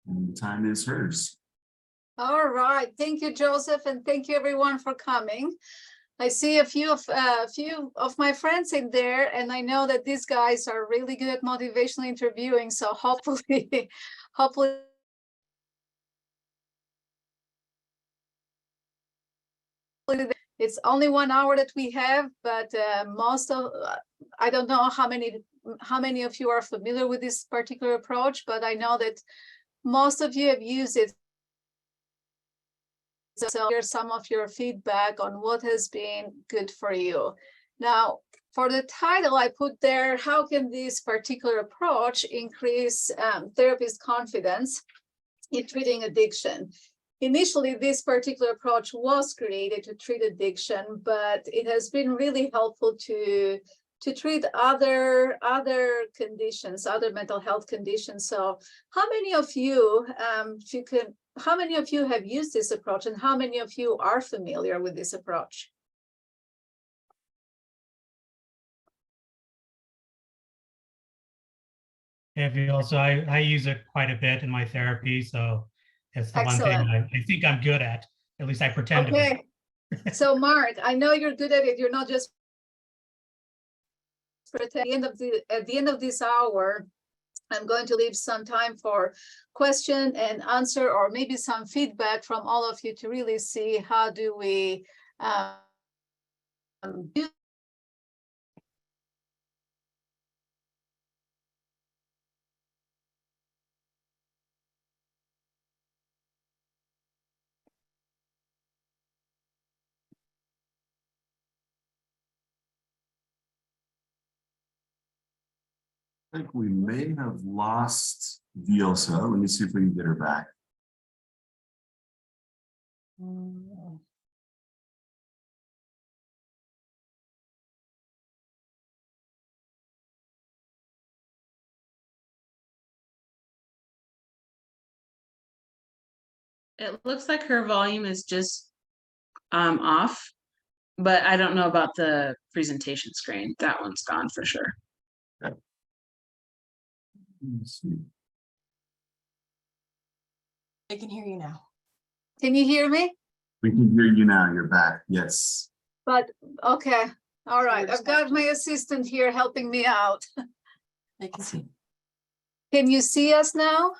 And the time is hers. All right. Thank you, Joseph, and thank you everyone for coming. I see a few of my friends in there, and I know that these guys are really good at motivational interviewing. So hopefully, hopefully. It's only 1 hour that we have, but I don't know how many of you are familiar with this particular approach, but I know that most of you have used it. So here's some of your feedback on what has been good for you. Now, for the title I put there, how can this particular approach increase therapist confidence in treating addiction? Initially, this particular approach was created to treat addiction, but it has been really helpful to treat other conditions, other mental health conditions. So how many of you, how many of you have used this approach, and how many of you are familiar with this approach? I use it quite a bit in my therapy, so it's the Excellent. one thing I think I'm good at least I pretend to be. So Mark, I know you're good at it. You're not just pretending. At the end of this hour, I'm going to leave some time for question and answer, or maybe some feedback from all of you to really see how do we do. I think we may have lost Vjollca. Let me see if we can get her back. It looks like her volume is just off, but I don't know about the presentation screen. That one's gone for sure. Okay. Let's see. I can hear you now. Can you hear me? We can hear you now. You're back. Yes. But okay. All right. I've got my assistant here helping me out. I can see. Can you see us now?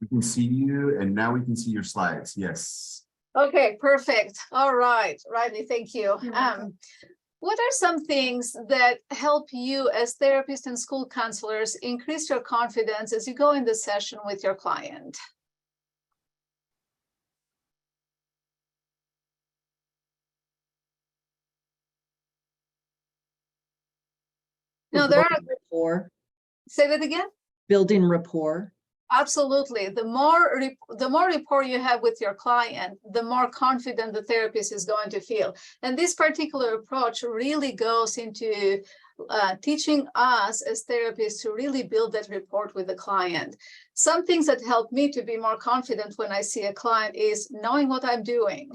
We can see you, and now we can see your slides. Yes. Okay, perfect. All right, Riley, thank you. What are some things that help you as therapists and school counselors increase your confidence as you go in the session with your client? No, there are. Rapport. Say that again? Building rapport. Absolutely. The more rapport you have with your client, the more confident the therapist is going to feel. And this particular approach really goes into teaching us as therapists to really build that rapport with the client. Some things that help me to be more confident when I see a client is knowing what I'm doing.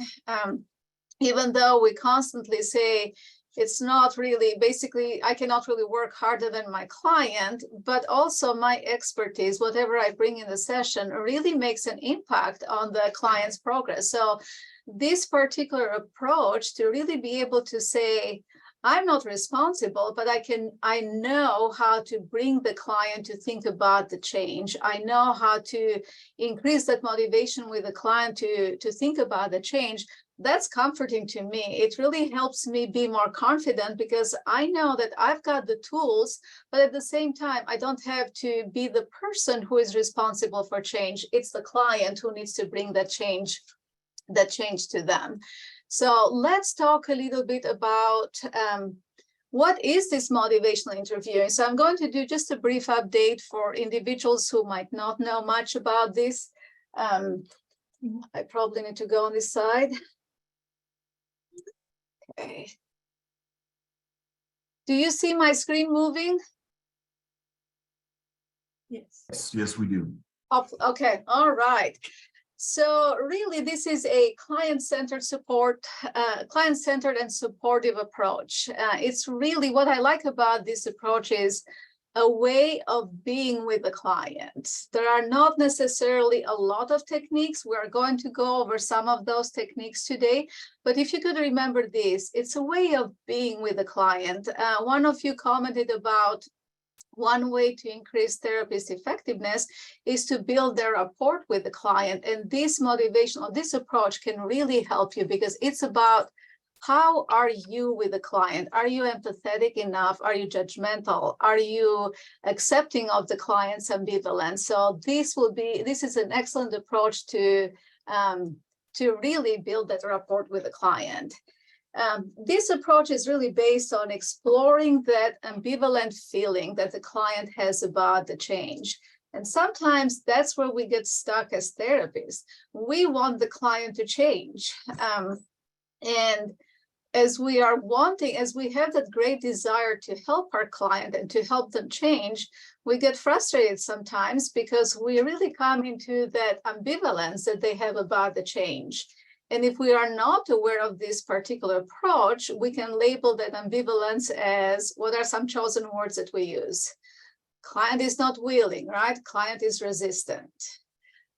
Even though we constantly say, it's not really, basically, I cannot really work harder than my client, but also my expertise, whatever I bring in the session, really makes an impact on the client's progress. So this particular approach to really be able to say, I'm not responsible, but I know how to bring the client to think about the change. I know how to increase that motivation with the client to think about the change. That's comforting to me. It really helps me be more confident because I know that I've got the tools, but at the same time, I don't have to be the person who is responsible for change. It's the client who needs to bring that change to them. So let's talk a little bit about what is this motivational interviewing. So I'm going to do just a brief update for individuals who might not know much about this. I probably need to go on this side. Okay. Do you see my screen moving? Yes. Yes, we do. Oh, okay, all right. So really, this is a client-centered and supportive approach. It's really what I like about this approach is a way of being with the client. There are not necessarily a lot of techniques. We're going to go over some of those techniques today, but if you could remember this, it's a way of being with the client. One of you commented about one way to increase therapist effectiveness is to build their rapport with the client. And this approach can really help you, because it's about how are you with the client? Are you empathetic enough? Are you judgmental? Are you accepting of the client's ambivalence? So this is an excellent approach to really build that rapport with the client. This approach is really based on exploring that ambivalent feeling that the client has about the change. And sometimes that's where we get stuck as therapists. We want the client to change. And as we have that great desire to help our client and to help them change, we get frustrated sometimes because we really come into that ambivalence that they have about the change. And if we are not aware of this particular approach, we can label that ambivalence as, what are some chosen words that we use? Client is not willing, right? Client is resistant.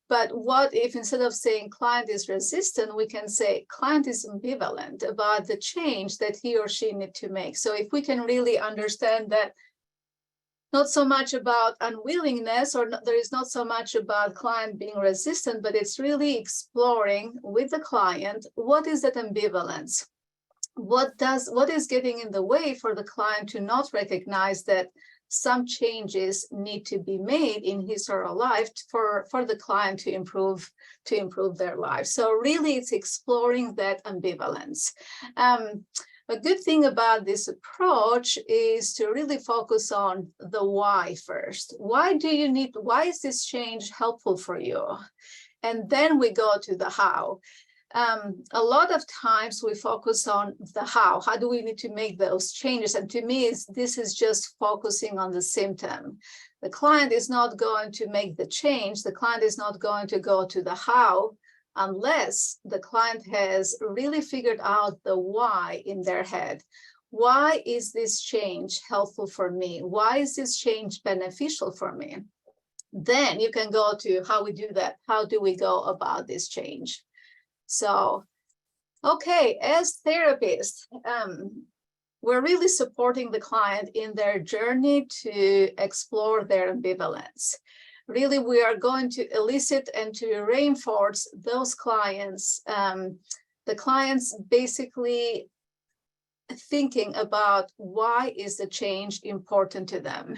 But what if instead of saying client is resistant, we can say client is ambivalent about the change that he or she need to make. So if we can really understand that not so much about unwillingness, or there is not so much about client being resistant, but it's really exploring with the client, what is that ambivalence? What is getting in the way for the client to not recognize that some changes need to be made in his or her life for the client to improve their life. So really it's exploring that ambivalence. A good thing about this approach is to really focus on the why first. Why is this change helpful for you? And then we go to the how. A lot of times we focus on the how. How do we need to make those changes? And to me, this is just focusing on the symptom. The client is not going to make the change. The client is not going to go to the how unless the client has really figured out the why in their head. Why is this change helpful for me? Why is this change beneficial for me? Then you can go to how we do that. How do we go about this change? So, okay, as therapists, we're really supporting the client in their journey to explore their ambivalence. Really, we are going to elicit and to reinforce those clients, the clients basically thinking about why is the change important to them.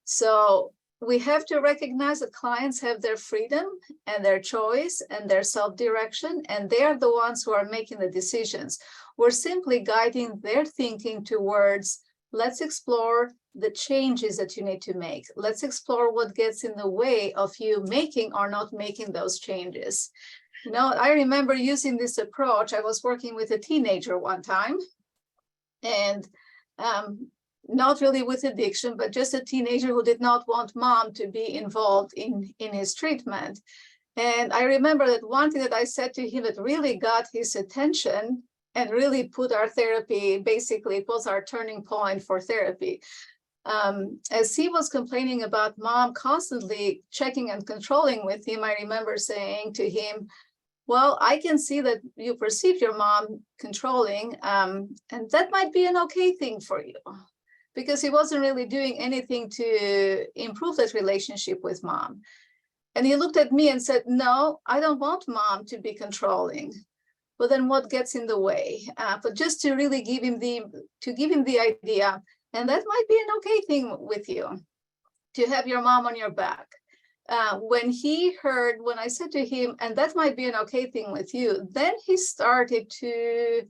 So we have to recognize that clients have their freedom and their choice and their self-direction, and they are the ones who are making the decisions. We're simply guiding their thinking towards, let's explore the changes that you need to make. Let's explore what gets in the way of you making or not making those changes. You know, I remember using this approach. I was working with a teenager one time, and not really with addiction, but just a teenager who did not want mom to be involved in his treatment. And I remember that one thing that I said to him that really got his attention and really put our therapy, basically it was our turning point for therapy. As he was complaining about mom constantly checking and controlling with him, I remember saying to him, well, I can see that you perceive your mom controlling, and that might be an okay thing for you, because he wasn't really doing anything to improve that relationship with mom. And he looked at me and said, no, I don't want mom to be controlling. But then what gets in the way? But just to really give him the idea, and that might be an okay thing with you, to have your mom on your back. When I said to him, and that might be an okay thing with you, then he started to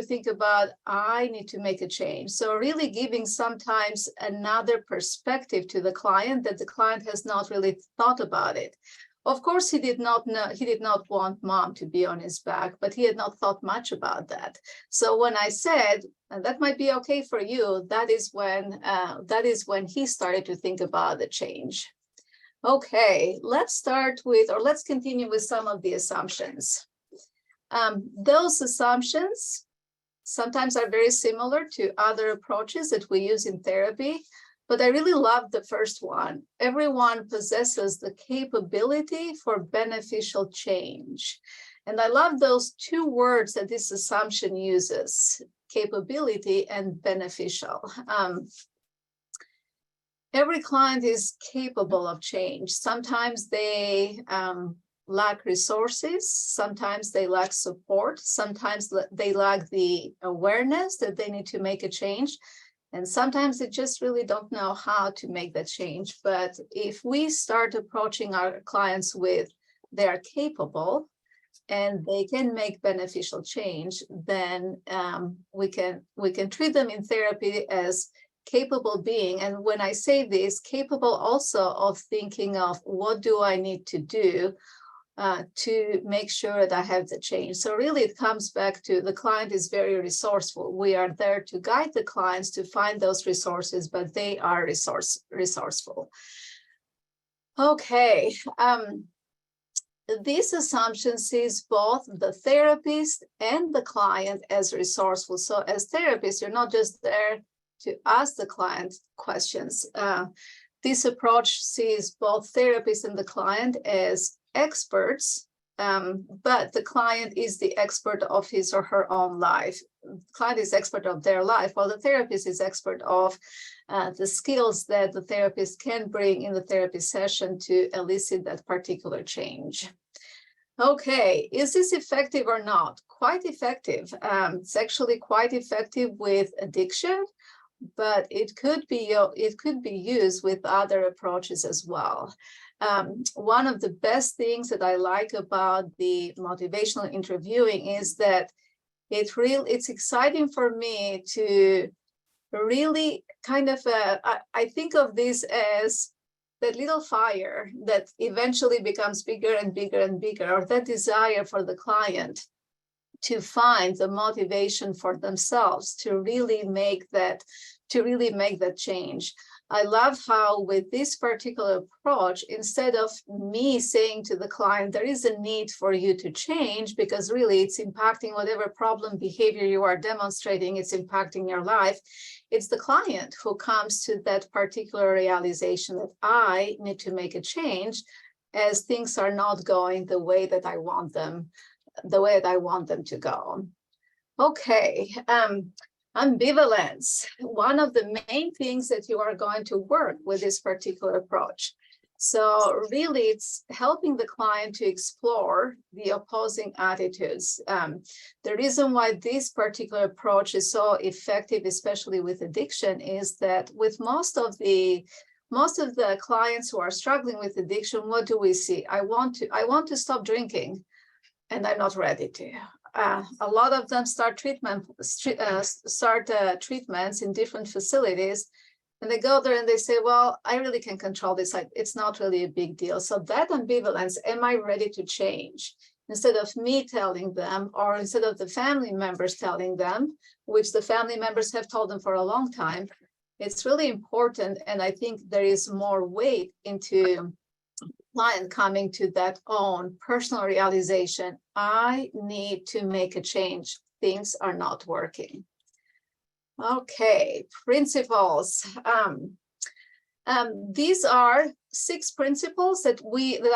think about, I need to make a change. So really giving sometimes another perspective to the client that the client has not really thought about it. Of course, he did not want mom to be on his back, but he had not thought much about that. So when I said, and that might be okay for you, that is when he started to think about the change. Okay, let's continue with some of the assumptions. Those assumptions sometimes are very similar to other approaches that we use in therapy. But I really love the first one. Everyone possesses the capability for beneficial change. And I love those two words that this assumption uses, capability and beneficial. Every client is capable of change. Sometimes they lack resources, sometimes they lack support, sometimes they lack the awareness that they need to make a change, and sometimes they just really don't know how to make that change. But if we start approaching our clients with they are capable and they can make beneficial change, then we can treat them in therapy as capable being. And when I say this, capable also of thinking of what do I need to do to make sure that I have the change. So really it comes back to the client is very resourceful. We are there to guide the clients to find those resources, but they are resourceful. Okay. This assumption sees both the therapist and the client as resourceful. So as therapists, you're not just there to ask the client questions. This approach sees both therapists and the client as experts, but the client is the expert of his or her own life. The client is expert of their life, while the therapist is expert of the skills that the therapist can bring in the therapy session to elicit that particular change. Okay, is this effective or not? Quite effective. It's actually quite effective with addiction, but it could be used with other approaches as well. One of the best things that I like about the motivational interviewing is that it's exciting for me to really kind of, I think of this as that little fire that eventually becomes bigger and bigger and bigger, or that desire for the client to find the motivation for themselves to really make that change. I love how with this particular approach, instead of me saying to the client, there is a need for you to change because really it's impacting whatever problem behavior you are demonstrating, it's impacting your life. It's the client who comes to that particular realization that I need to make a change as things are not going the way that I want them, to go. Okay. Ambivalence, one of the main things that you are going to work with this particular approach. So really it's helping the client to explore the opposing attitudes. The reason why this particular approach is so effective, especially with addiction, is that with most of the clients who are struggling with addiction, what do we see? I want to stop drinking and I'm not ready to. A lot of them start treatments in different facilities, and they go there and they say, well, I really can control this. It's not really a big deal. So that ambivalence, am I ready to change? Instead of me telling them, or instead of the family members telling them, which the family members have told them for a long time, it's really important. And I think there is more weight into client coming to that own personal realization. I need to make a change. Things are not working. Okay, principles. These are 6 principles that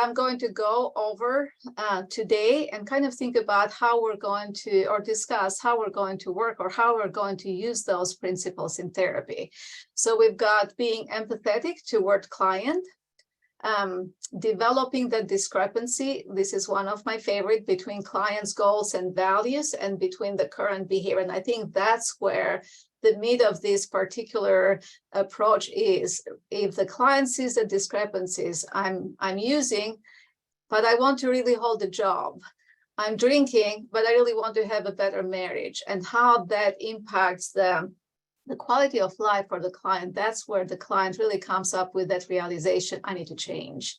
I'm going to go over today and kind of think about how we're going to, or discuss how we're going to work or how we're going to use those principles in therapy. So we've got being empathetic toward client, developing the discrepancy. This is one of my favorite, between clients' goals and values and between the current behavior. And I think that's where the meat of this particular approach is. If the client sees the discrepancies I'm using, but I want to really hold a job. I'm drinking, but I really want to have a better marriage, and how that impacts the quality of life for the client. That's where the client really comes up with that realization, I need to change.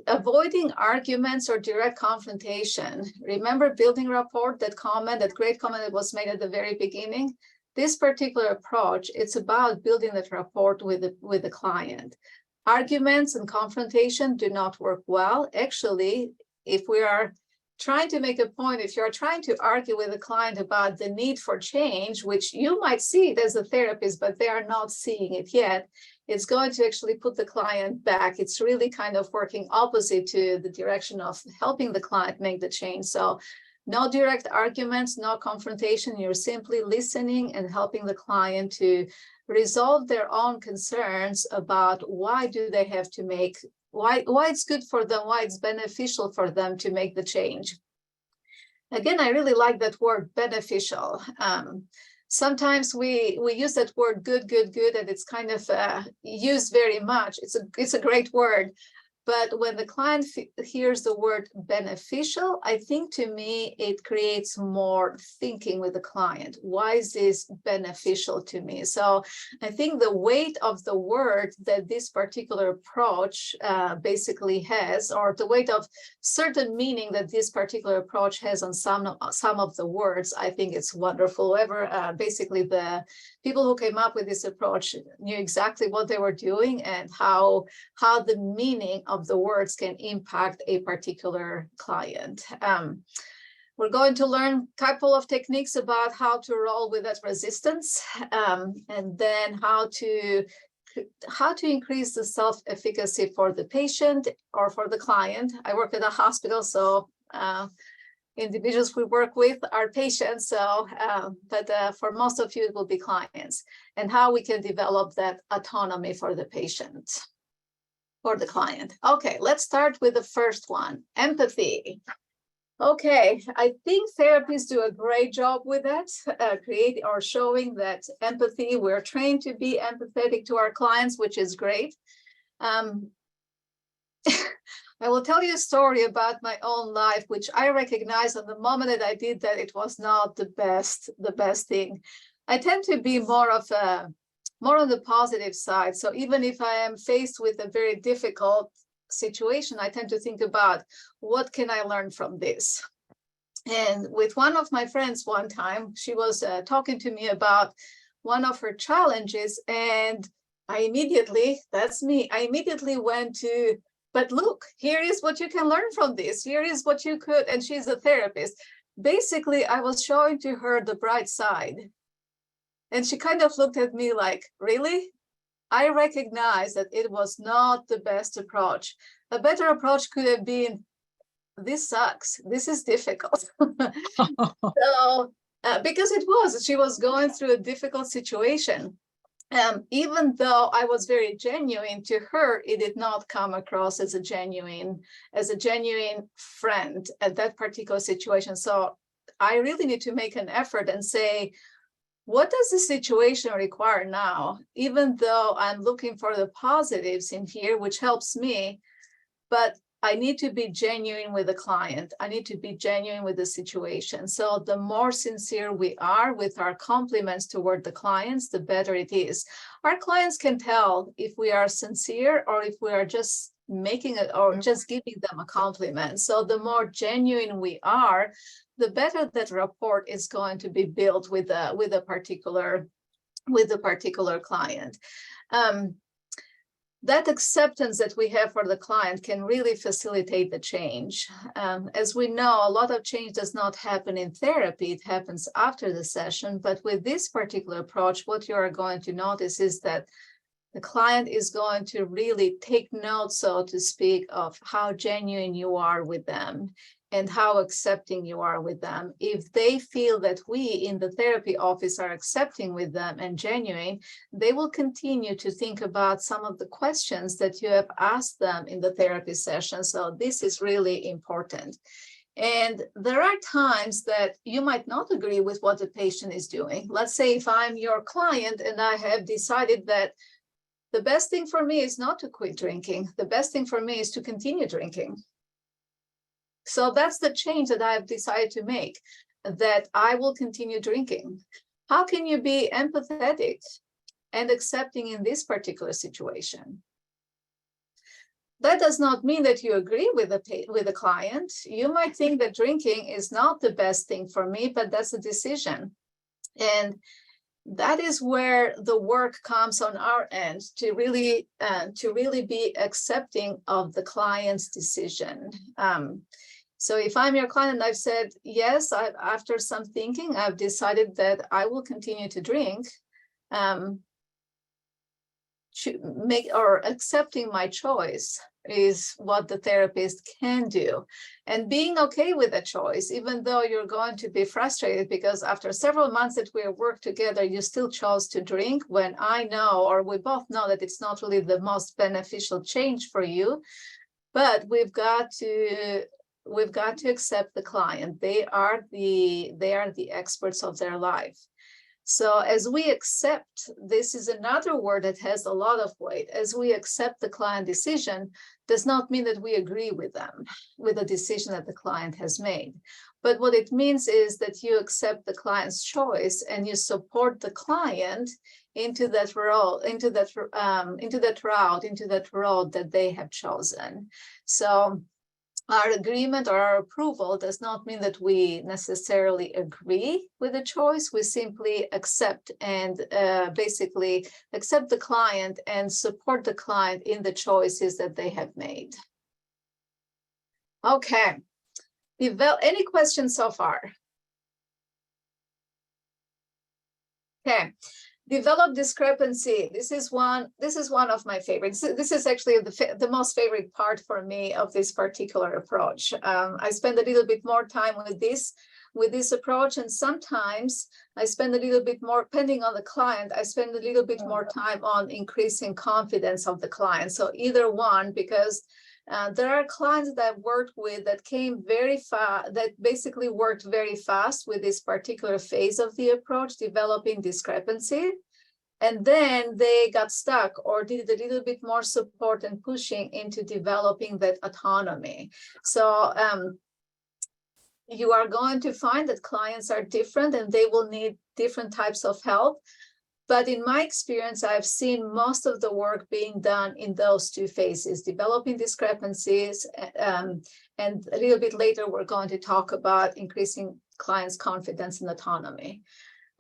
Avoiding arguments or direct confrontation. Remember building rapport, that great comment that was made at the very beginning? This particular approach, it's about building that rapport with the client. Arguments and confrontation do not work well. Actually, if we are trying to make a point, if you're trying to argue with a client about the need for change, which you might see it as a therapist, but they are not seeing it yet, it's going to actually put the client back. It's really kind of working opposite to the direction of helping the client make the change. So no direct arguments, no confrontation. You're simply listening and helping the client to resolve their own concerns about why do they have to make, why it's good for them, why it's beneficial for them to make the change. Again, I really like that word beneficial. Sometimes we use that word good, and it's kind of used very much. It's a great word. But when the client hears the word beneficial, I think to me, it creates more thinking with the client. Why is this beneficial to me? So I think the weight of the word that this particular approach basically has, or the weight of certain meaning that this particular approach has on some of the words, I think it's wonderful. Basically the people who came up with this approach knew exactly what they were doing and how the meaning of the words can impact a particular client. We're going to learn a couple of techniques about how to roll with that resistance, and then how to increase the self-efficacy for the patient or for the client. I work at a hospital, so individuals we work with are patients, so but for most of you it will be clients, and how we can develop that autonomy for the patient, for the client. Okay, let's start with the first one, empathy. Okay, I think therapists do a great job with that, creating or showing that empathy. We're trained to be empathetic to our clients, which is great. I will tell you a story about my own life, which I recognized on the moment that I did that it was not the best thing. I tend to be more on the positive side. So even if I am faced with a very difficult situation, I tend to think about what can I learn from this. And with one of my friends one time, she was talking to me about one of her challenges, and I immediately went to, but look, here is what you can learn from this. Here is what you could, and she's a therapist. Basically, I was showing to her the bright side. And she kind of looked at me like, really? I recognize that it was not the best approach. A better approach could have been, this sucks. This is difficult. So, because she was going through a difficult situation. Even though I was very genuine to her, it did not come across as a genuine friend at that particular situation. So I really need to make an effort and say, what does the situation require now? Even though I'm looking for the positives in here, which helps me, but I need to be genuine with the client. I need to be genuine with the situation. So the more sincere we are with our compliments toward the clients, the better it is. Our clients can tell if we are sincere or if we are just making it or just giving them a compliment. So the more genuine we are, the better that rapport is going to be built with a particular client. That acceptance that we have for the client can really facilitate the change. As we know, a lot of change does not happen in therapy, it happens after the session. But with this particular approach, what you are going to notice is that the client is going to really take note, so to speak, of how genuine you are with them and how accepting you are with them. If they feel that we in the therapy office are accepting with them and genuine, they will continue to think about some of the questions that you have asked them in the therapy session. So this is really important. And there are times that you might not agree with what the patient is doing. Let's say if I'm your client and I have decided that the best thing for me is not to quit drinking. The best thing for me is to continue drinking. So that's the change that I have decided to make, that I will continue drinking. How can you be empathetic and accepting in this particular situation? That does not mean that you agree with the client. You might think that drinking is not the best thing for me, but that's a decision. And that is where the work comes on our end, to really be accepting of the client's decision. So if I'm your client and I've said, yes, after some thinking, I've decided that I will continue to drink, accepting my choice is what the therapist can do. And being okay with a choice, even though you're going to be frustrated because after several months that we have worked together, you still chose to drink, when I know, or we both know, that it's not really the most beneficial change for you. But we've got to accept the client. They are the experts of their life. So as we accept, this is another word that has a lot of weight. As we accept the client decision, does not mean that we agree with them, with the decision that the client has made. But what it means is that you accept the client's choice and you support the client into that road, into that road that they have chosen. So our agreement or our approval does not mean that we necessarily agree with the choice. We simply accept and basically accept the client and support the client in the choices that they have made. Okay. Any questions so far? Okay. Develop discrepancy. This is one of my favorites. This is actually the most favorite part for me of this particular approach. I spend a little bit more time with this approach, and sometimes I spend a little bit more, depending on the client, I spend a little bit more time on increasing confidence of the client. So either one, because there are clients that I've worked with that came very fast, that basically worked very fast with this particular phase of the approach, developing discrepancy. And then they got stuck or did a little bit more support and pushing into developing that autonomy. So you are going to find that clients are different and they will need different types of help. But in my experience, I've seen most of the work being done in those two phases, developing discrepancies, and a little bit later, we're going to talk about increasing clients' confidence and autonomy.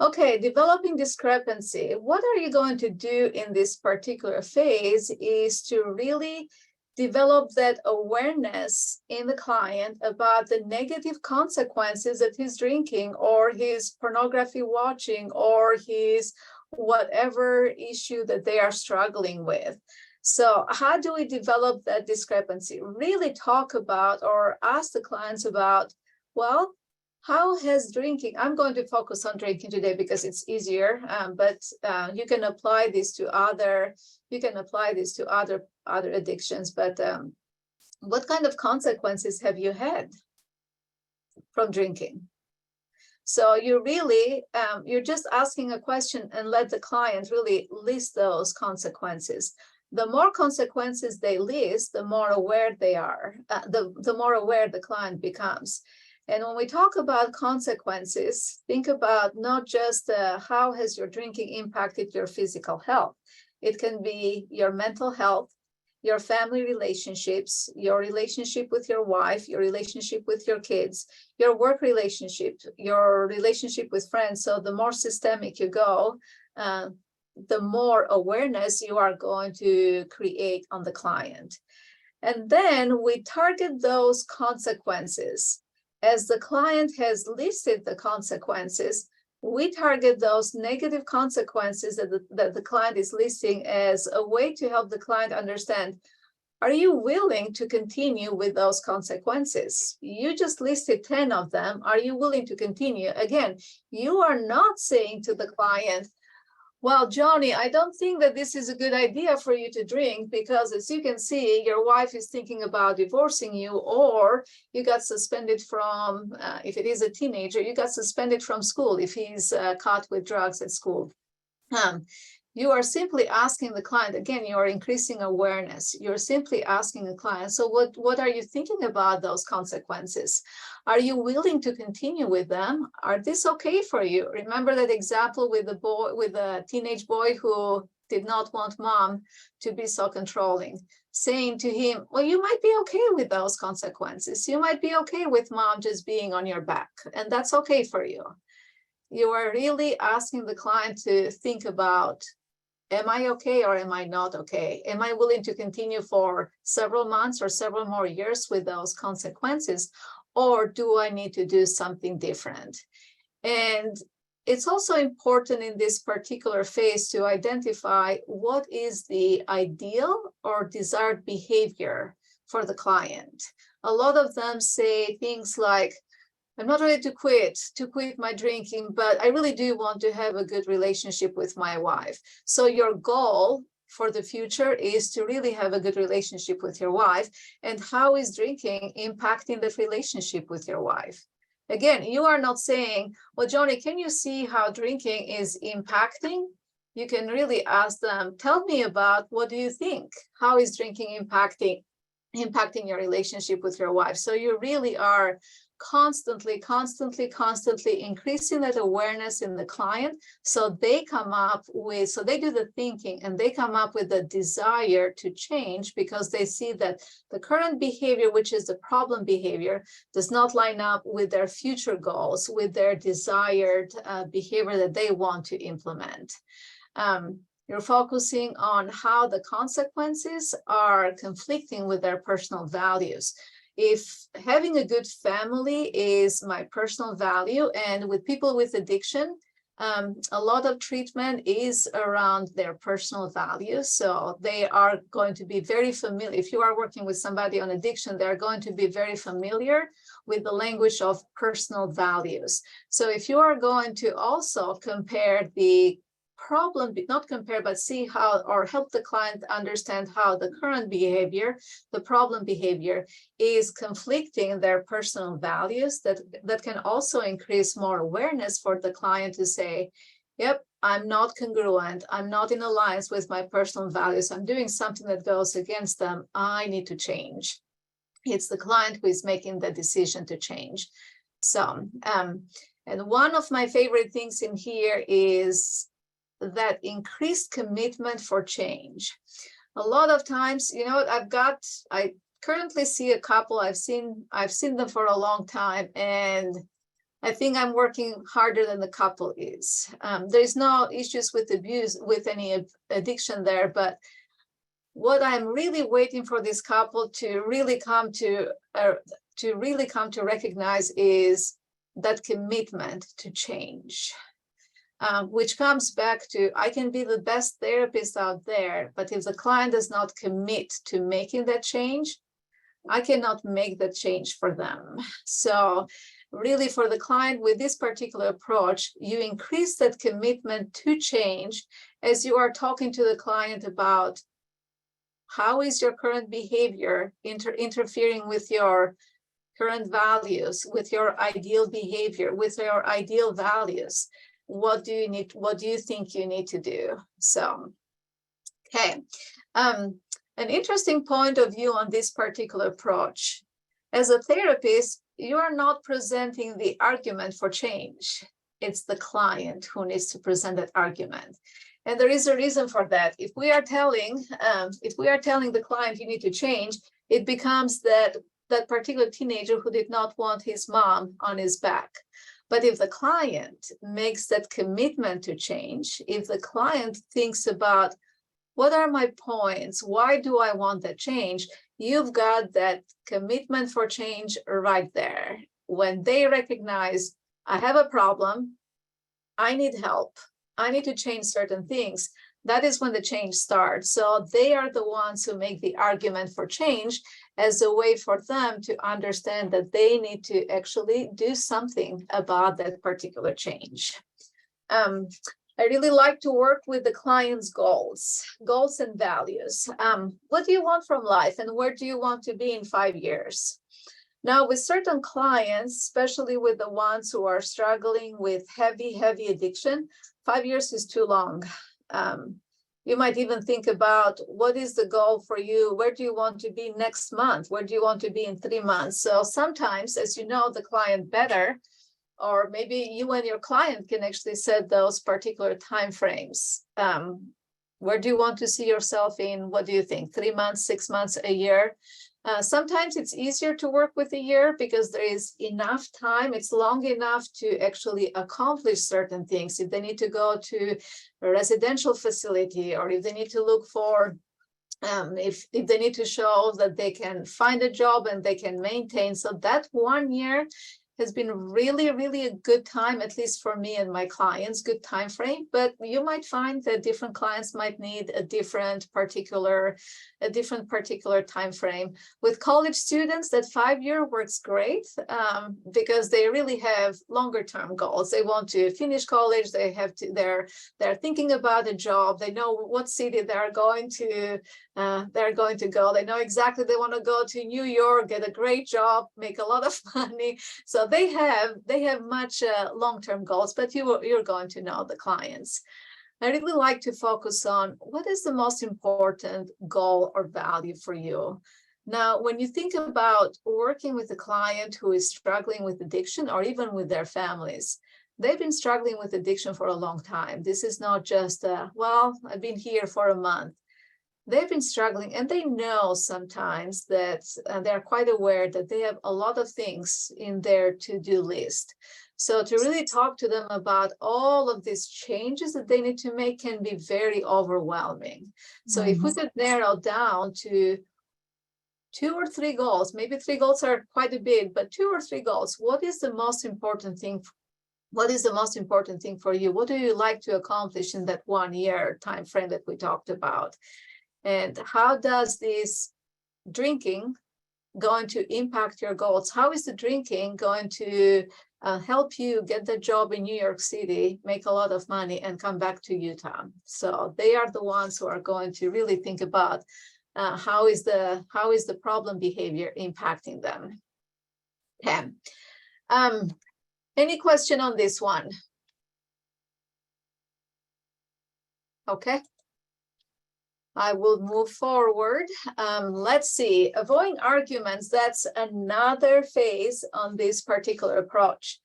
Okay, developing discrepancy. What are you going to do in this particular phase is to really develop that awareness in the client about the negative consequences that his drinking or his pornography watching or his whatever issue that they are struggling with. So how do we develop that discrepancy? Really talk about or ask the clients about, well, how has drinking, I'm going to focus on drinking today because it's easier, but you can apply this to other addictions. But what kind of consequences have you had from drinking? So you really, you're just asking a question and let the client really list those consequences. The more consequences they list, the more aware they are, the more aware the client becomes. And when we talk about consequences, think about not just how has your drinking impacted your physical health. It can be your mental health, your family relationships, your relationship with your wife, your relationship with your kids, your work relationship, your relationship with friends. So the more systemic you go, the more awareness you are going to create on the client. And then we target those consequences. As the client has listed the consequences, we target those negative consequences that the client is listing as a way to help the client understand, are you willing to continue with those consequences? You just listed 10 of them. Are you willing to continue? Again, you are not saying to the client, well, Johnny, I don't think that this is a good idea for you to drink because, as you can see, your wife is thinking about divorcing you, or you got suspended from, if it is a teenager, you got suspended from school if he's caught with drugs at school. You are simply asking the client, again, you are increasing awareness. You're simply asking the client, so what are you thinking about those consequences? Are you willing to continue with them? Are this okay for you? Remember that example with the teenage boy who did not want mom to be so controlling, saying to him, well, you might be okay with those consequences. You might be okay with mom just being on your back, and that's okay for you. You are really asking the client to think about, am I okay or am I not okay? Am I willing to continue for several months or several more years with those consequences? or do I need to do something different? And it's also important in this particular phase to identify what is the ideal or desired behavior for the client. A lot of them say things like, I'm not ready to quit my drinking, but I really do want to have a good relationship with my wife. So your goal for the future is to really have a good relationship with your wife. And how is drinking impacting that relationship with your wife? Again, you are not saying, well, Johnny, can you see how drinking is impacting? You can really ask them, tell me about, what do you think? How is drinking impacting your relationship with your wife? So you really are constantly increasing that awareness in the client, so they do the thinking and they come up with a desire to change, because they see that the current behavior, which is the problem behavior, does not line up with their future goals, with their desired behavior that they want to implement. You're focusing on how the consequences are conflicting with their personal values. If having a good family is my personal value, and with people with addiction, a lot of treatment is around their personal values. So they are going to be very familiar. If you are working with somebody on addiction, they're going to be very familiar with the language of personal values. So if you are going to also compare the problem, not compare, but see how, or help the client understand how the current behavior, the problem behavior, is conflicting their personal values, that can also increase more awareness for the client to say, yep, I'm not congruent, I'm not in alliance with my personal values, I'm doing something that goes against them, I need to change. It's the client who is making the decision to change. So, and one of my favorite things in here is that increased commitment for change. A lot of times, you know, I currently see a couple, I've seen them for a long time, and I think I'm working harder than the couple is. There's no issues with abuse, with any addiction there, but what I'm really waiting for this couple to really come to recognize is that commitment to change. Which comes back to, I can be the best therapist out there, but if the client does not commit to making that change, I cannot make that change for them. So really, for the client with this particular approach, you increase that commitment to change as you are talking to the client about how is your current behavior interfering with your current values, with your ideal behavior, with your ideal values. What do you need? What do you think you need to do? So, okay. An interesting point of view on this particular approach. As a therapist, you are not presenting the argument for change. It's the client who needs to present that argument. And there is a reason for that. If we are telling the client you need to change, it becomes that particular teenager who did not want his mom on his back. But if the client makes that commitment to change, if the client thinks about, what are my points? Why do I want that change? You've got that commitment for change right there. When they recognize, I have a problem, I need help, I need to change certain things, that is when the change starts. So they are the ones who make the argument for change as a way for them to understand that they need to actually do something about that particular change. I really like to work with the client's goals and values. What do you want from life, and where do you want to be in 5 years? Now, with certain clients, especially with the ones who are struggling with heavy addiction, 5 years is too long. You might even think about, what is the goal for you? Where do you want to be next month? Where do you want to be in 3 months? So sometimes, as you know the client better, or maybe you and your client can actually set those particular timeframes. Where do you want to see yourself in, what do you think, 3 months, 6 months, a year? Sometimes it's easier to work with a year because there is enough time. It's long enough to actually accomplish certain things. If they need to go to a residential facility, or if they need to look for if they need to show that they can find a job and they can maintain. So that 1 year has been really, really a good time, at least for me and my clients, good time frame. But you might find that different clients might need a different particular time frame. With college students, that 5 year works great because they really have longer term goals. They want to finish college. They're thinking about a job. They know what city they're going to go. They know exactly they want to go to New York, get a great job, make a lot of money. So they have much long-term goals, but you're going to know the clients. I really like to focus on what is the most important goal or value for you. Now, when you think about working with a client who is struggling with addiction, or even with their families, they've been struggling with addiction for a long time. This is not just, well, I've been here for a month. They've been struggling, and they know sometimes that they're quite aware that they have a lot of things in their to-do list. So to really talk to them about all of these changes that they need to make can be very overwhelming. So if we could narrow down to 2 or 3 goals, maybe 3 goals are quite a bit, but 2 or 3 goals, what is the most important thing? What is the most important thing for you? What do you like to accomplish in that 1 year time frame that we talked about? And how does this drinking going to impact your goals? How is the drinking going to help you get the job in New York City, make a lot of money, and come back to Utah? So they are the ones who are going to really think about how is the problem behavior impacting them. Okay. Any question on this one? Okay. I will move forward. Let's see, avoiding arguments, that's another phase on this particular approach.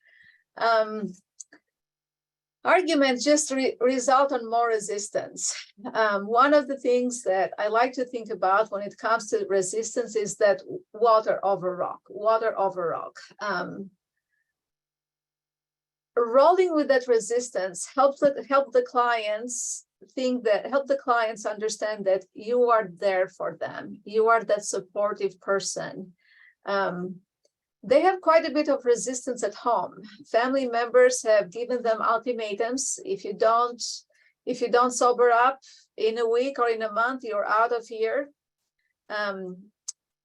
Arguments just result in more resistance. One of the things that I like to think about when it comes to resistance is that water over rock. Rolling with that resistance help the clients understand that you are there for them. You are that supportive person. They have quite a bit of resistance at home. Family members have given them ultimatums. If you don't sober up in a week or in a month, you're out of here.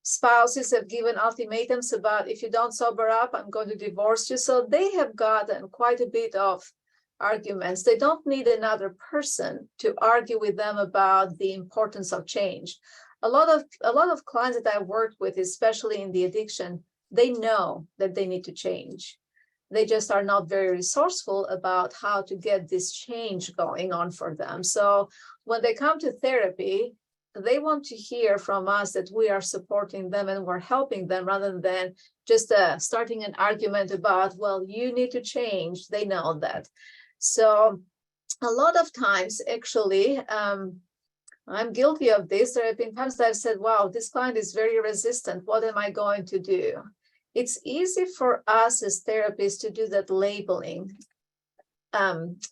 Spouses have given ultimatums about, if you don't sober up, I'm going to divorce you. So they have gotten quite a bit of arguments. They don't need another person to argue with them about the importance of change. A lot of clients that I worked with, especially in the addiction, they know that they need to change. They just are not very resourceful about how to get this change going on for them. So when they come to therapy, they want to hear from us that we are supporting them and we're helping them, rather than just starting an argument about, well, you need to change. They know that. So a lot of times, actually, I'm guilty of this. There have been times that I've said, wow, this client is very resistant. What am I going to do? It's easy for us as therapists to do that labeling,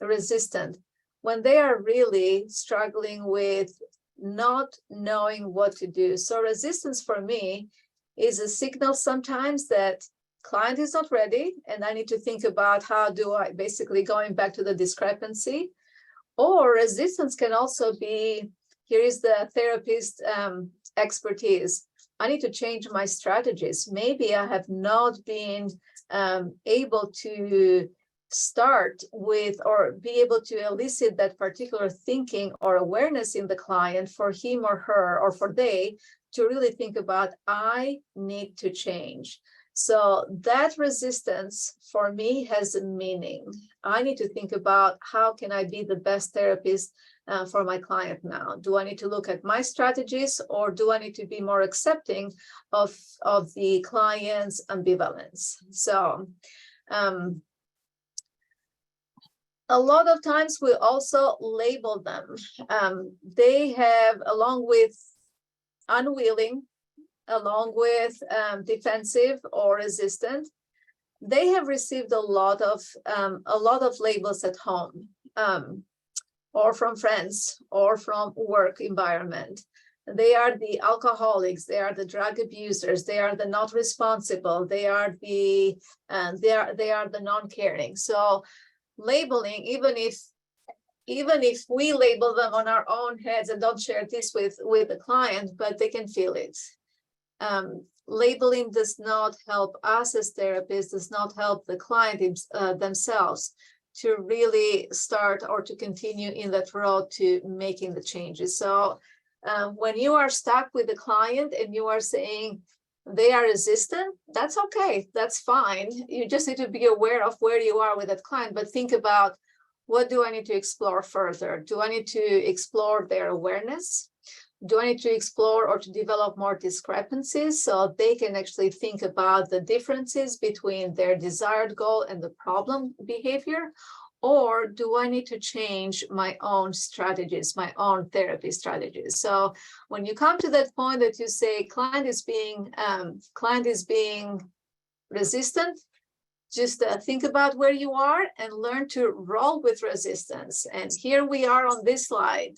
resistant, when they are really struggling with not knowing what to do. So resistance for me is a signal sometimes that client is not ready, and I need to think about how do I, basically going back to the discrepancy. Or resistance can also be, here is the therapist expertise. I need to change my strategies. Maybe I have not been able to start with or be able to elicit that particular thinking or awareness in the client for him or her or for they to really think about, I need to change. So that resistance for me has a meaning. I need to think about how can I be the best therapist for my client now? Do I need to look at my strategies, or do I need to be more accepting of the client's ambivalence? So a lot of times we also label them. They have, along with unwilling, along with defensive or resistant, they have received a lot of labels at home, or from friends, or from work environment. They are the alcoholics, they are the drug abusers, they are the not responsible, they are the non-caring. So labeling, even if we label them on our own heads and don't share this with the client, but they can feel it. Labeling does not help us as therapists, does not help the client themselves to really start or to continue in that road to making the changes. So when you are stuck with the client and you are saying they are resistant, that's okay, that's fine. You just need to be aware of where you are with that client, but think about, what do I need to explore further? Do I need to explore their awareness? Do I need to explore or to develop more discrepancies so they can actually think about the differences between their desired goal and the problem behavior? Or do I need to change my own strategies, my own therapy strategies? So when you come to that point that you say client is being resistant, just think about where you are and learn to roll with resistance. And here we are on this slide.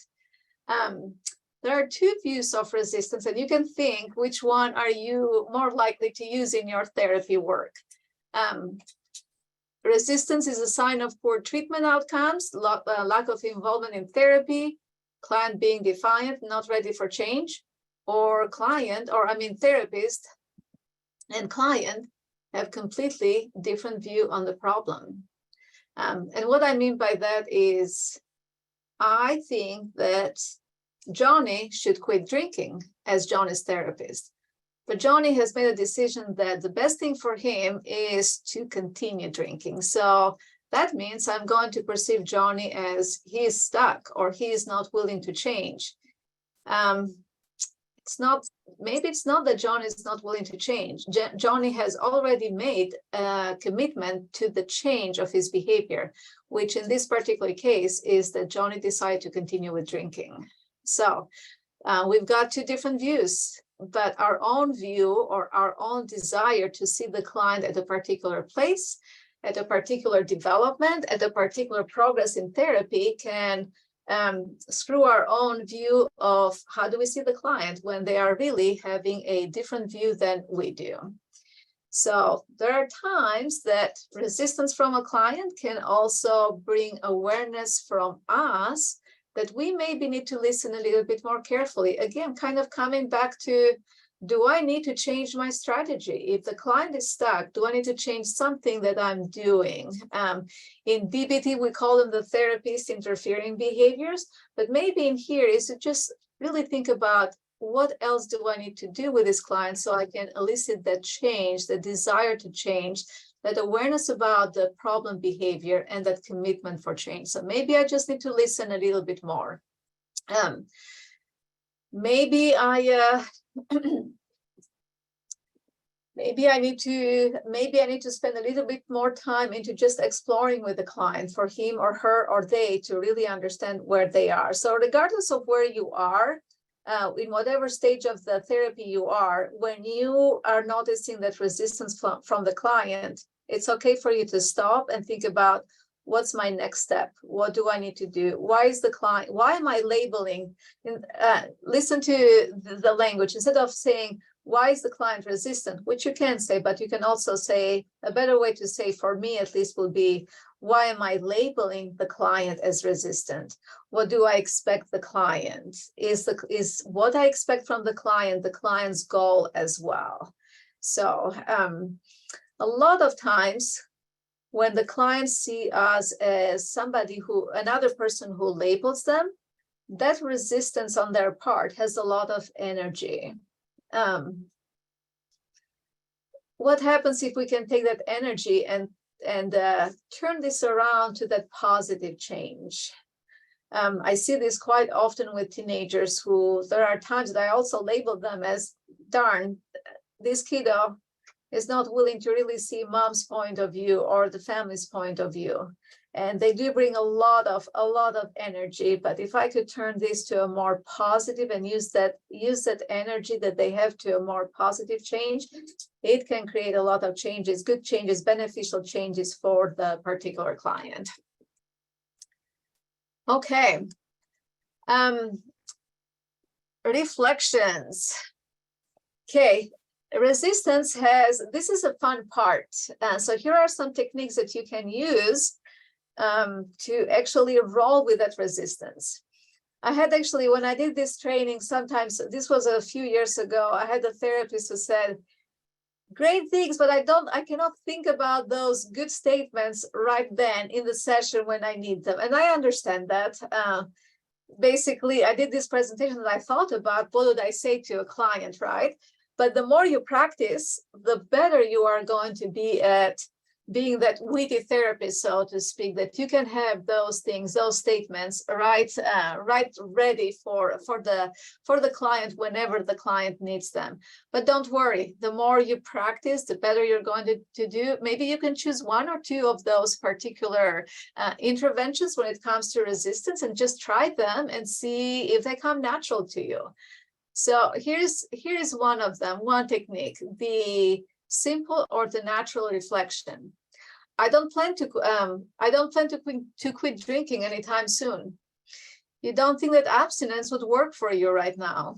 There are two views of resistance, and you can think which one are you more likely to use in your therapy work. Resistance is a sign of poor treatment outcomes, lack of involvement in therapy, client being defiant, not ready for change, or therapist and client have completely different view on the problem. And what I mean by that is, I think that Johnny should quit drinking as Johnny's therapist. But Johnny has made a decision that the best thing for him is to continue drinking. So that means I'm going to perceive Johnny as he is stuck or he is not willing to change. Maybe it's not that Johnny is not willing to change. Johnny has already made a commitment to the change of his behavior, which in this particular case is that Johnny decided to continue with drinking. So we've got two different views, but our own view or our own desire to see the client at a particular place, at a particular development, at a particular progress in therapy can screw our own view of how do we see the client when they are really having a different view than we do. So there are times that resistance from a client can also bring awareness from us that we maybe need to listen a little bit more carefully. Again, kind of coming back to, do I need to change my strategy? If the client is stuck, do I need to change something that I'm doing? In BBT, we call them the therapist interfering behaviors, but maybe in here is to just really think about what else do I need to do with this client so I can elicit that change, the desire to change, that awareness about the problem behavior and that commitment for change. So maybe I just need to listen a little bit more. Maybe I need to spend a little bit more time into just exploring with the client for him or her or they to really understand where they are. So regardless of where you are, in whatever stage of the therapy you are, when you are noticing that resistance from the client, it's okay for you to stop and think about, what's my next step? What do I need to do? Why am I labeling? Listen to the language. Instead of saying, why is the client resistant? Which you can say, but you can also say, a better way to say, for me at least, will be, why am I labeling the client as resistant? What do I expect the client? Is what I expect from the client's goal as well? So a lot of times when the clients see us as another person who labels them, that resistance on their part has a lot of energy. What happens if we can take that energy and turn this around to that positive change? I see this quite often with teenagers who, there are times that I also label them as, darn, this kiddo is not willing to really see mom's point of view or the family's point of view. And they do bring a lot of energy, but if I could turn this to a more positive and use that energy that they have to a more positive change, it can create a lot of changes, good changes, beneficial changes for the particular client. Okay. reflections. Okay, resistance this is a fun part. So here are some techniques that you can use to actually roll with that resistance. I had actually, when I did this training, sometimes, this was a few years ago, I had a therapist who said, great things, but I cannot think about those good statements right then in the session when I need them. And I understand that. Basically, I did this presentation and I thought about what would I say to a client, right? But the more you practice, the better you are going to be at being that witty therapist, so to speak, that you can have those things, those statements, right ready for the client whenever the client needs them. But don't worry, the more you practice, the better you're going to do. Maybe you can choose one or two of those particular interventions when it comes to resistance and just try them and see if they come natural to you. So here's one of them, one technique, the simple or the natural reflection. I don't plan to quit drinking anytime soon. You don't think that abstinence would work for you right now.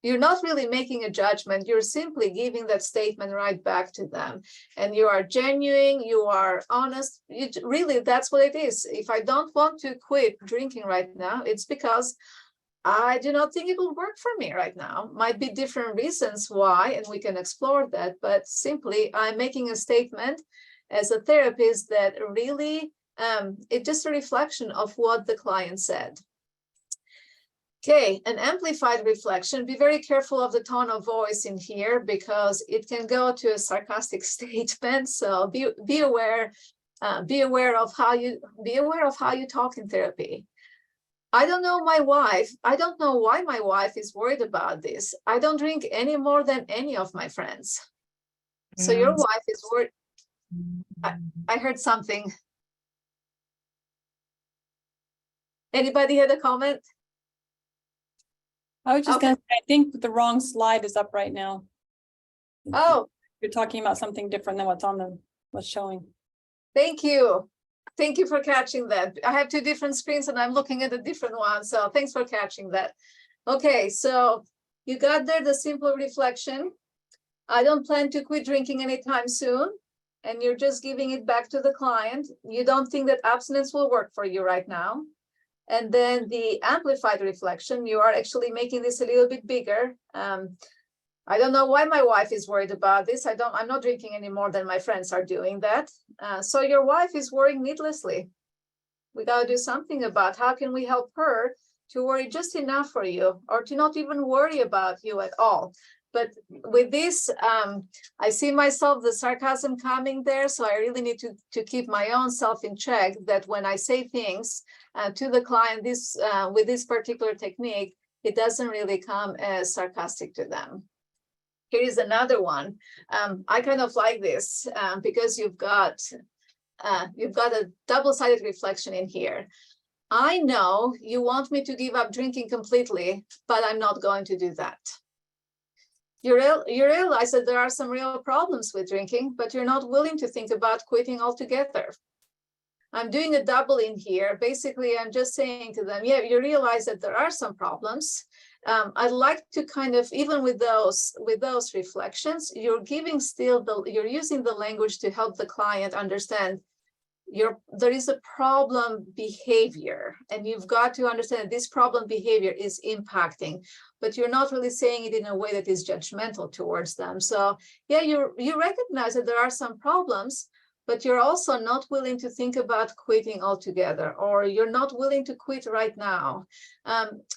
You're not really making a judgment. You're simply giving that statement right back to them. And you are genuine, you are honest. Really, that's what it is. If I don't want to quit drinking right now, it's because I do not think it will work for me right now. Might be different reasons why, and we can explore that, but simply I'm making a statement as a therapist that really, it's just a reflection of what the client said. Okay, an amplified reflection. Be very careful of the tone of voice in here because it can go to a sarcastic statement. So be aware of how you talk in therapy. I don't know my wife. I don't know why my wife is worried about this. I don't drink any more than any of my friends. So your wife is worried. I heard something. Anybody had a comment? I was just gonna say, I think the wrong slide is up right now. Oh, You're talking about something different than what's showing. thank you. Thank you for catching that. I have two different screens and I'm looking at a different one. So thanks for catching that. Okay, so you got there the simple reflection. I don't plan to quit drinking anytime soon. And you're just giving it back to the client. You don't think that abstinence will work for you right now. And then the amplified reflection, you are actually making this a little bit bigger. I don't know why my wife is worried about this. I'm not drinking any more than my friends are doing that. So your wife is worrying needlessly. We got to do something about how can we help her to worry just enough for you or to not even worry about you at all. But with this, I see myself, the sarcasm coming there. So I really need to keep my own self in check that when I say things to the client with this particular technique, it doesn't really come as sarcastic to them. Here is another one. I kind of like this because you've got a double-sided reflection in here. I know you want me to give up drinking completely, but I'm not going to do that. You realize that there are some real problems with drinking, but you're not willing to think about quitting altogether. I'm doing a double in here. Basically, I'm just saying to them, yeah, you realize that there are some problems. I'd like to kind of, even with those reflections, you're using the language to help the client understand there is a problem behavior, and you've got to understand that this problem behavior is impacting, but you're not really saying it in a way that is judgmental towards them. So yeah, you recognize that there are some problems, but you're also not willing to think about quitting altogether, or you're not willing to quit right now.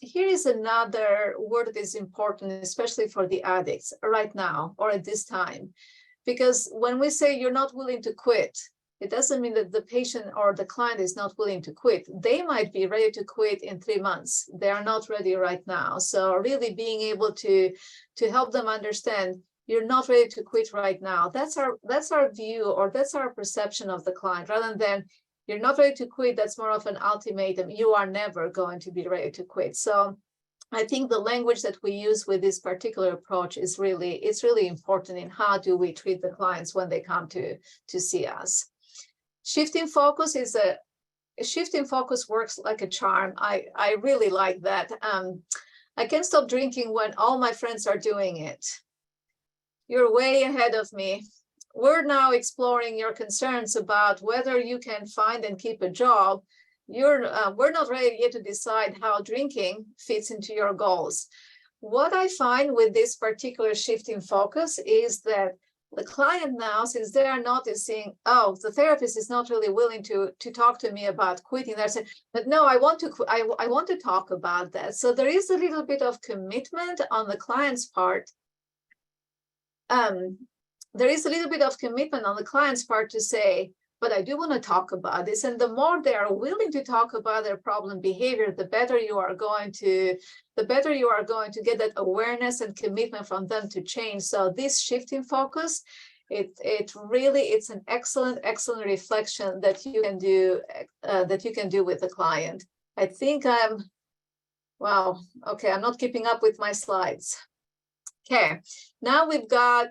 Here is another word that is important, especially for the addicts, right now or at this time, because when we say you're not willing to quit, it doesn't mean that the patient or the client is not willing to quit. They might be ready to quit in 3 months. They are not ready right now. So really being able to help them understand you're not ready to quit right now. That's our view, or that's our perception of the client, rather than you're not ready to quit. That's more of an ultimatum. You are never going to be ready to quit. So I think the language that we use with this particular approach is really important in how do we treat the clients when they come to see us. Shifting focus works like a charm. I really like that. I can't stop drinking when all my friends are doing it. You're way ahead of me. We're now exploring your concerns about whether you can find and keep a job. We're not ready yet to decide how drinking fits into your goals. What I find with this particular shift in focus is that the client now, since they are noticing, oh, the therapist is not really willing to talk to me about quitting, they're saying, but no, I want to talk about that. So there is a little bit of commitment on the client's part. There is a little bit of commitment on the client's part to say, but I do want to talk about this. And the more they are willing to talk about their problem behavior, the better you are going to get that awareness and commitment from them to change. So this shift in focus, it's an excellent reflection that you can do with the client. I think wow, okay, I'm not keeping up with my slides. Okay, now we've got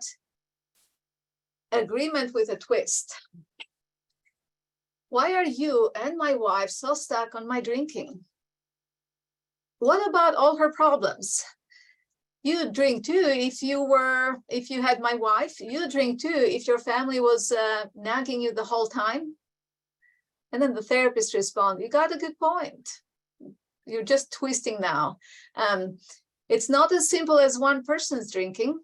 agreement with a twist. Why are you and my wife so stuck on my drinking? What about all her problems? You drink too if you had my wife. You drink too if your family was nagging you the whole time. And then the therapist responds, you got a good point. You're just twisting now. It's not as simple as one person's drinking.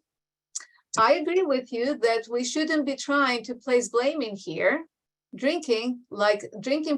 I agree with you that we shouldn't be trying to place blame in here. Drinking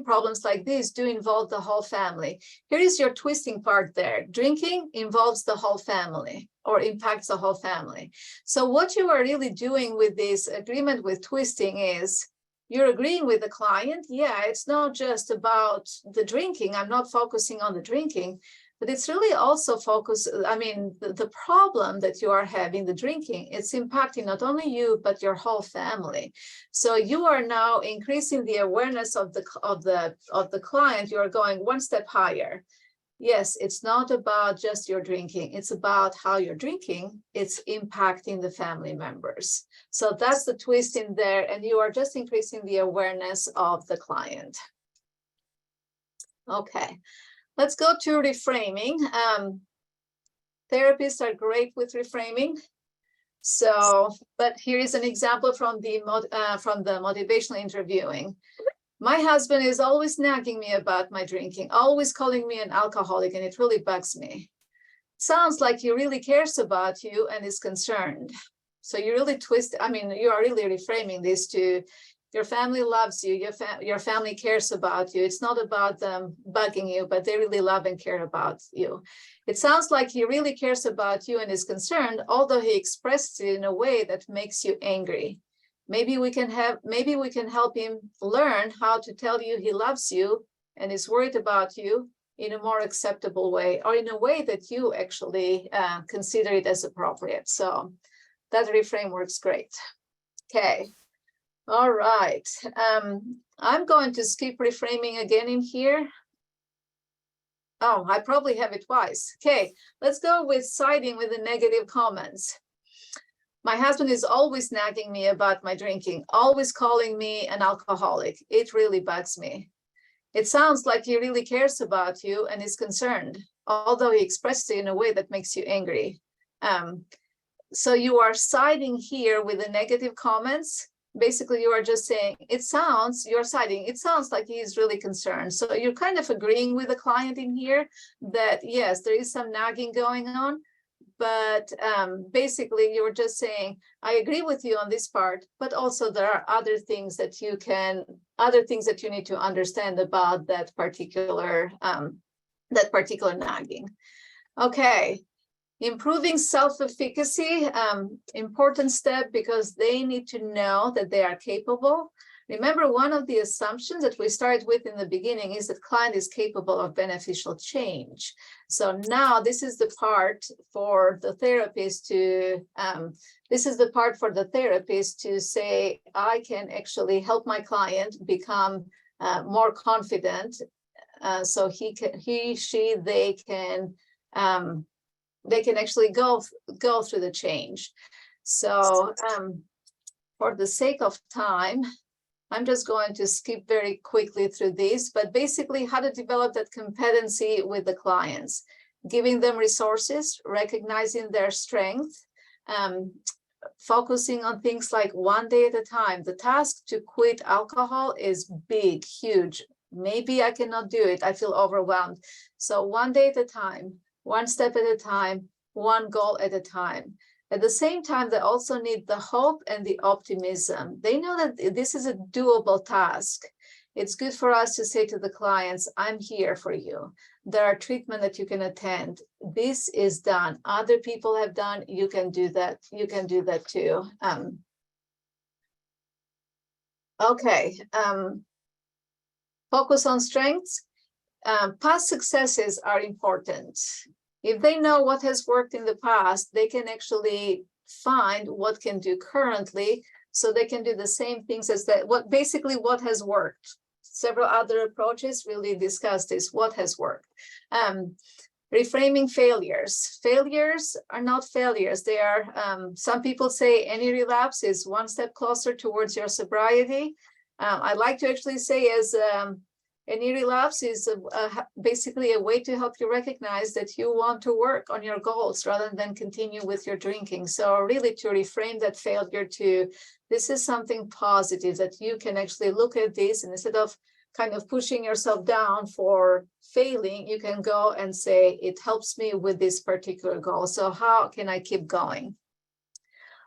problems like this do involve the whole family. Here is your twisting part there. Drinking involves the whole family or impacts the whole family. So what you are really doing with this agreement with twisting is you're agreeing with the client. Yeah, it's not just about the drinking. I'm not focusing on the drinking, but it's really also the problem that you are having, the drinking, it's impacting not only you, but your whole family. So you are now increasing the awareness of the client. You are going one step higher. Yes, it's not about just your drinking. It's about how you're drinking. It's impacting the family members. So that's the twist in there. And you are just increasing the awareness of the client. Okay. Let's go to reframing. Therapists are great with reframing. So, but here is an example from the motivational interviewing. My husband is always nagging me about my drinking, always calling me an alcoholic, and it really bugs me. Sounds like he really cares about you and is concerned. So you really you are really reframing this to your family loves you, your family cares about you. It's not about them bugging you, but they really love and care about you. It sounds like he really cares about you and is concerned, although he expressed it in a way that makes you angry. Maybe we can help him learn how to tell you he loves you and is worried about you in a more acceptable way, or in a way that you actually consider it as appropriate. So that reframe works great. Okay. All right, I'm going to skip reframing again in here. Oh, I probably have it twice. Okay, let's go with siding with the negative comments. My husband is always nagging me about my drinking, always calling me an alcoholic. It really bugs me. It sounds like he really cares about you and is concerned, although he expressed it in a way that makes you angry. So you are siding here with the negative comments. Basically, you are just saying, you're siding, it sounds like he's really concerned. So you're kind of agreeing with the client in here that, yes, there is some nagging going on, but basically you're just saying, I agree with you on this part, but also there are other things that you need to understand about that particular nagging. Okay. Improving self-efficacy, important step because they need to know that they are capable. Remember, one of the assumptions that we started with in the beginning is that client is capable of beneficial change. So now this is the part for the therapist to say, I can actually help my client become more confident. So they can actually go through the change. So for the sake of time, I'm just going to skip very quickly through this, but basically how to develop that competency with the clients. giving them resources, recognizing their strength, focusing on things like one day at a time. The task to quit alcohol is big, huge. Maybe I cannot do it. I feel overwhelmed. So one day at a time, one step at a time, one goal at a time. At the same time, they also need the hope and the optimism. They know that this is a doable task. It's good for us to say to the clients, I'm here for you. There are treatments that you can attend. This is done. Other people have done. You can do that. You can do that too. Okay. Focus on strengths. Past successes are important. If they know what has worked in the past, they can actually find what can do currently, so they can do the same things as that. What has worked. Several other approaches really discuss this, what has worked. Reframing failures. Failures are not failures. They are, some people say any relapse is one step closer towards your sobriety. I like to actually say as any relapse is basically a way to help you recognize that you want to work on your goals rather than continue with your drinking. So really to reframe that failure to, this is something positive, that you can actually look at this, and instead of kind of pushing yourself down for failing, you can go and say, it helps me with this particular goal. So how can I keep going?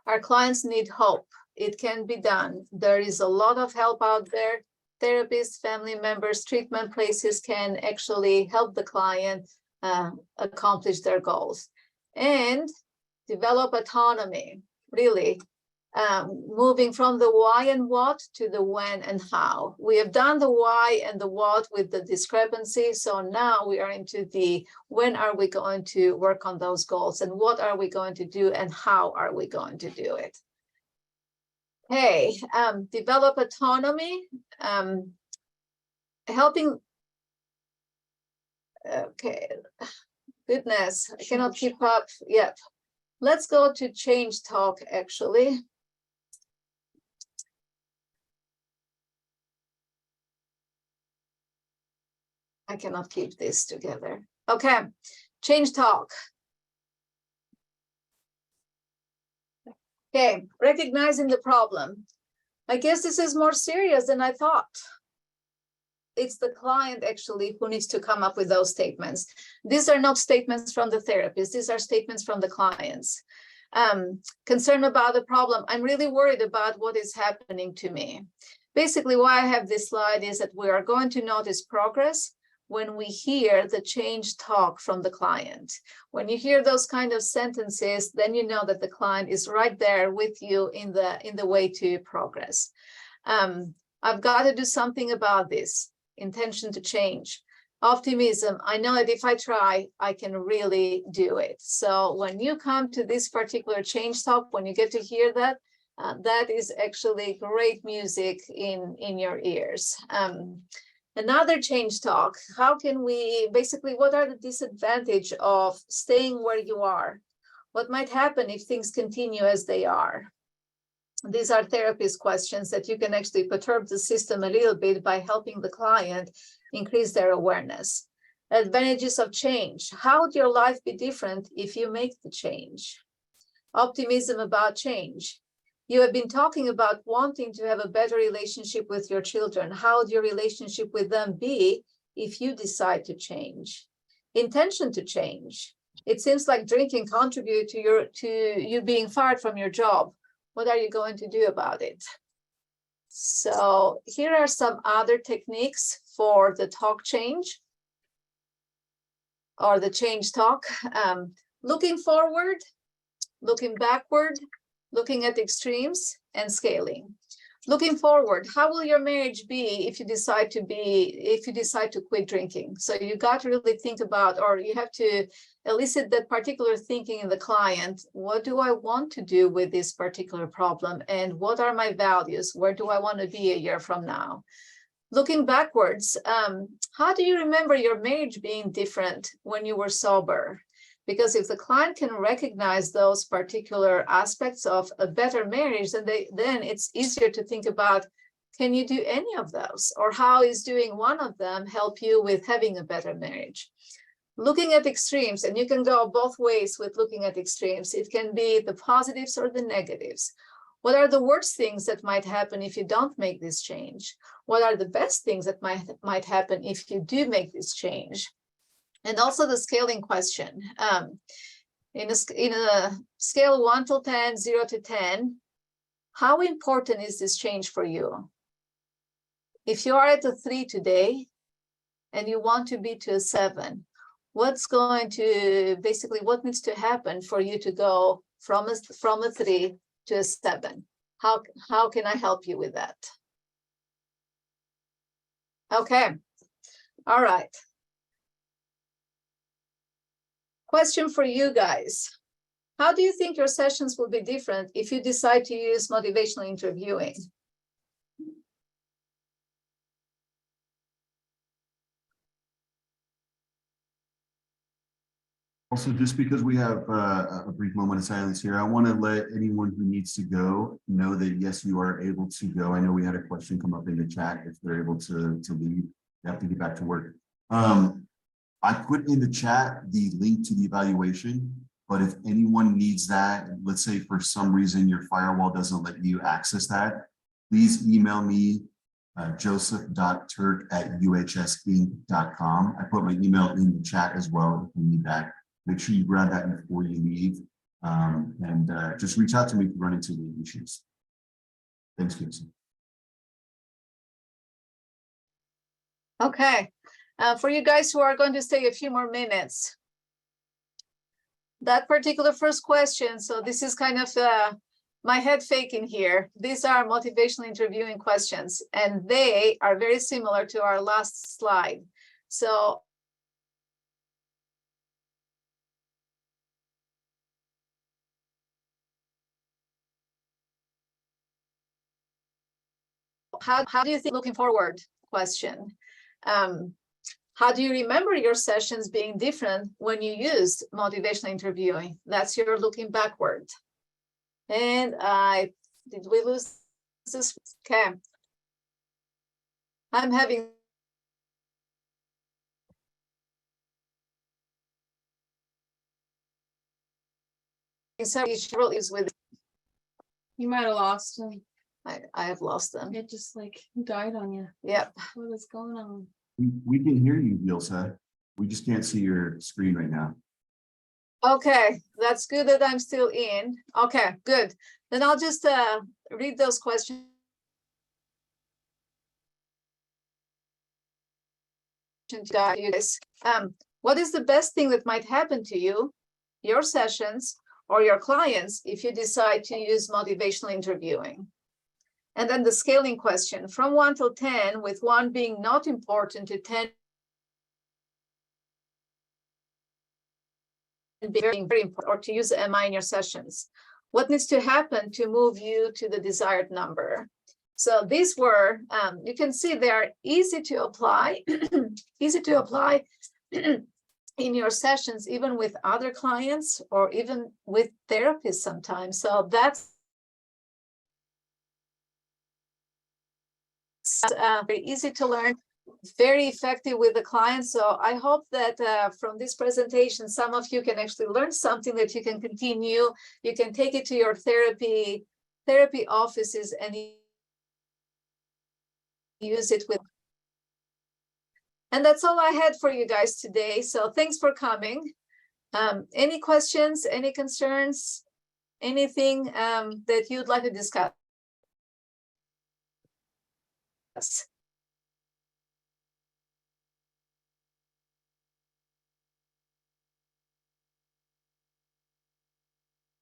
Our clients need hope. It can be done. There is a lot of help out there. Therapists, family members, treatment places can actually help the client accomplish their goals. And develop autonomy, really. Moving from the why and what to the when and how. We have done the why and the what with the discrepancy. So now we are into the when are we going to work on those goals, and what are we going to do, and how are we going to do it? Hey, develop autonomy, helping. Okay, goodness, I cannot keep up yet. Let's go to change talk, actually. I cannot keep this together. Okay, change talk. Okay, recognizing the problem. I guess this is more serious than I thought. It's the client actually who needs to come up with those statements. These are not statements from the therapist. These are statements from the clients. Concerned about the problem. I'm really worried about what is happening to me. Basically, why I have this slide is that we are going to notice progress when we hear the change talk from the client. When you hear those kind of sentences, then you know that the client is right there with you in the way to progress. I've got to do something about this. Intention to change. Optimism. I know that if I try, I can really do it. So when you come to this particular change talk, when you get to hear that, that is actually great music in your ears. Another change talk. How can we, basically, what are the disadvantages of staying where you are? What might happen if things continue as they are? These are therapist questions that you can actually perturb the system a little bit by helping the client increase their awareness. Advantages of change. How would your life be different if you make the change? Optimism about change. You have been talking about wanting to have a better relationship with your children. How would your relationship with them be if you decide to change? Intention to change. It seems like drinking contributed to you being fired from your job. What are you going to do about it? So here are some other techniques for the talk change or the change talk. Looking forward, looking backward, looking at extremes, and scaling. Looking forward, how will your marriage be if you decide to quit drinking? So you got to really think about, or you have to elicit that particular thinking in the client. What do I want to do with this particular problem? And what are my values? Where do I want to be a year from now? Looking backwards, how do you remember your marriage being different when you were sober? Because if the client can recognize those particular aspects of a better marriage, then it's easier to think about, can you do any of those? Or how is doing one of them help you with having a better marriage? looking at extremes, and you can go both ways with looking at extremes. It can be the positives or the negatives. What are the worst things that might happen if you don't make this change? What are the best things that might happen if you do make this change? And also the scaling question. In a scale 1 to 10, 0 to 10, how important is this change for you? If you are at a 3 today and you want to be to a 7, what's going to, basically what needs to happen for you to go from a 3 to a 7? How can I help you with that? Okay, all right. Question for you guys. How do you think your sessions will be different if you decide to use motivational interviewing? Also, just because we have a brief moment of silence here, I want to let anyone who needs to go know that, yes, you are able to go. I know we had a question come up in the chat. If they're able to leave, they have to get back to work. I put in the chat the link to the evaluation, but if anyone needs that, let's say for some reason your firewall doesn't let you access that, please email me, joseph.turk@uhsinc.com. I put my email in the chat as well if you need that. Make sure you grab that before you leave, and just reach out to me if you run into any issues. Thanks, Casey. Okay, for you guys who are going to stay a few more minutes, that particular first question, so this is kind of my head faking here. These are motivational interviewing questions, and they are very similar to our last slide. So how do you think looking forward question? How do you remember your sessions being different when you used motivational interviewing? That's your looking backward. And did we lose this? Okay. I'm having several issues with. You might have lost him. I have lost them. It just like died on you. Yep. What is going on? We can hear you, Vjollca. We just can't see your screen right now. Okay, that's good that I'm still in. Okay, good. Then I'll just read those questions. You guys. What is the best thing that might happen to you, your sessions, or your clients if you decide to use motivational interviewing? And then the scaling question, from 1 to 10, with 1 being not important to 10 being very important, or to use MI in your sessions. What needs to happen to move you to the desired number? So these were, you can see they are easy to apply, easy to apply in your sessions, even with other clients or even with therapists sometimes. So that's very easy to learn, very effective with the clients. So I hope that from this presentation, some of you can actually learn something that you can continue. You can take it to your therapy offices and use it with. And that's all I had for you guys today. So thanks for coming. Any questions, any concerns, anything that you'd like to discuss?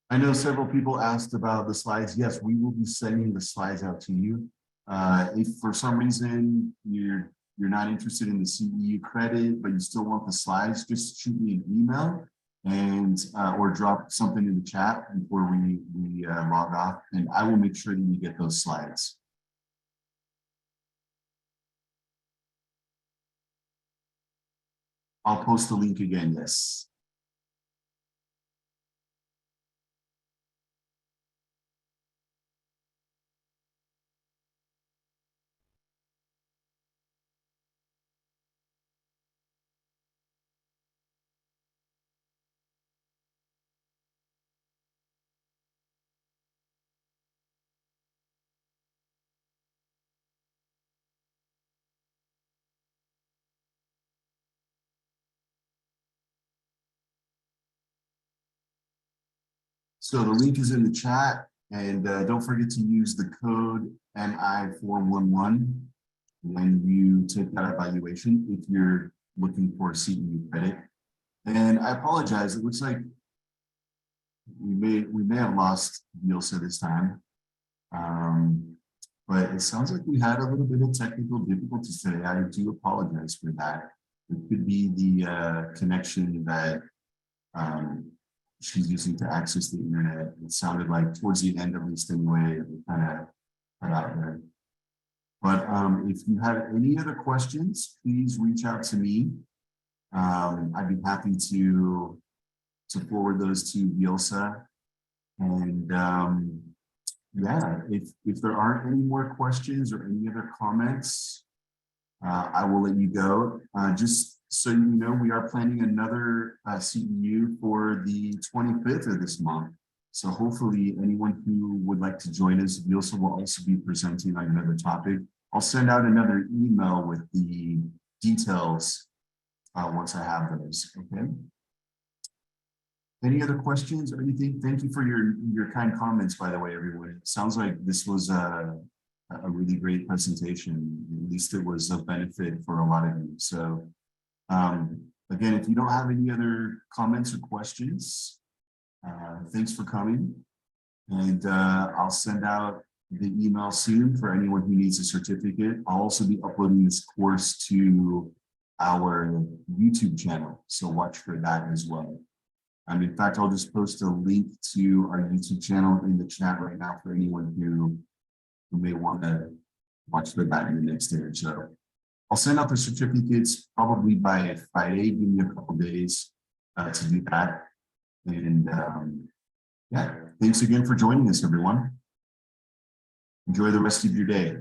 I know several people asked about the slides. Yes, we will be sending the slides out to you. If for some reason you're not interested in the CEU credit, but you still want the slides, just shoot me an email and or drop something in the chat before we log off, and I will make sure that you get those slides. I'll post the link again, yes. So the link is in the chat, and don't forget to use the code NI411 when you take that evaluation if you're looking for CEU credit. And I apologize, it looks like we may have lost Vjollca this time. But it sounds like we had a little bit of technical difficulties today. I do apologize for that. It could be the connection that she's using to access the internet. It sounded like towards the end, at least anyway, it kind of cut out there. But if you have any other questions, please reach out to me. I'd be happy to forward those to Vjollca. And yeah, if there aren't any more questions or any other comments, I will let you go. Just so you know, we are planning another CEU for the 25th of this month. So hopefully anyone who would like to join us, Vjollca will also be presenting on another topic. I'll send out another email with the details once I have those, okay? Any other questions or anything? Thank you for your kind comments, by the way, everyone. It sounds like this was a really great presentation. At least it was of benefit for a lot of you. So again, if you don't have any other comments or questions, thanks for coming. And I'll send out the email soon for anyone who needs a certificate. I'll also be uploading this course to our YouTube channel, so watch for that as well. In fact, I'll just post a link to our YouTube channel in the chat right now for anyone who may want to watch the back in the next day or so. I'll send out the certificates probably by Friday. Give me a couple days to do that. And yeah, thanks again for joining us, everyone. Enjoy the rest of your day.